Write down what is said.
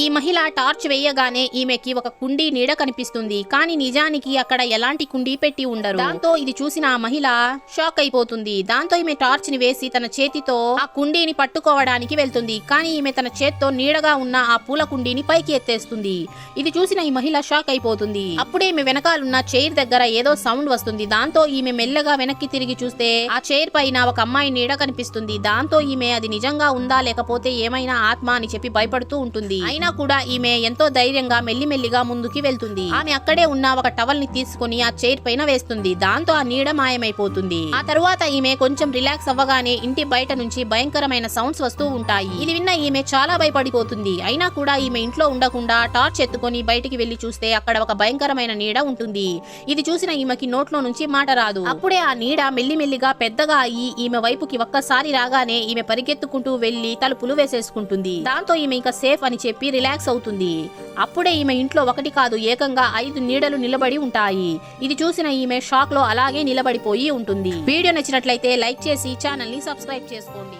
ఈ మహిళ టార్చ్ వేయగానే ఈమెకి ఒక కుండీ నీడ కనిపిస్తుంది. కానీ నిజానికి అక్కడ ఎలాంటి కుండీ పెట్టి ఉండరు. దాంతో ఇది చూసిన ఆ మహిళ షాక్ అయిపోతుంది. దాంతో ఈమె టార్చ్ ని వేసి తన చేతితో ఆ కుండీని పట్టుకోవడానికి వెళ్తుంది. కానీ ఈమె తన చేత్తో నీడగా ఉన్న ఆ పూల కుండీని పైకి ఎత్తేస్తుంది. ఇది చూసిన ఈ మహిళ షాక్ అయిపోతుంది. అప్పుడే ఈమె వెనకాలన్న చైర్ దగ్గర ఏదో సౌండ్ వస్తుంది. దాంతో ఈమె మెల్లగా వెనక్కి తిరిగి చూస్తే ఆ చైర్ పైన ఒక అమ్మాయి నీడ కనిపిస్తుంది. దాంతో ఈమె అది నిజంగా ఉందా లేకపోతే ఏమైనా ఆత్మ అని చెప్పి భయపడుతూ ఉంటుంది. అయినా కూడా ఈమె ఎంతో ధైర్యంగా మెల్లిమెల్లిగా ముందుకి వెళ్తుంది. ఆమె అక్కడే ఉన్న ఒక టవల్ ని తీసుకుని ఆ చైర్ పైన వేస్తుంది. దాంతో ఆ నీడ మాయమైపోతుంది. ఆ తరువాత ఈమె కొంచెం రిలాక్స్ అవ్వగానే ఇంటి బయట నుంచి భయంకరమైన సౌండ్స్ వస్తూ ఉంటాయి. ఇది విన్న ఈమె చాలా భయపడిపోతుంది. అయినా కూడా ఈమె ఇంట్లో ఉండకుండా టార్చ్ ఎత్తుకొని బయటికి వెళ్లి చూస్తే అక్కడ ఒక భయంకరమైన నీడ ఉంటుంది. ఇది చూసిన ఈమెకి నోట్లో నుంచి మాట రాదు. అప్పుడే ఆ నీడ మెల్లిమెల్లిగా పెద్దగా అయ్యి ఈమె వైపుకి ఒక్కసారి రాగానే ఈమె పరిగెత్తుకుంటూ వెళ్లి తలుపులు వేసేసుకుంటుంది. దాంతో ఈమె ఇంకా సేఫ్ అని చెప్పి రిలాక్స్ అవుతుంది. అప్పుడే ఈమె ఇంట్లో ఒకటి కాదు ఏకంగా 5 నీడలు నిలబడి ఉంటాయి. ఇది చూసిన ఈమె షాక్ లో అలాగే నిలబడిపోయి ఉంటుంది. వీడియో నచ్చినట్లయితే లైక్ చేసి ఛానల్ ని సబ్స్క్రైబ్ చేసుకోండి.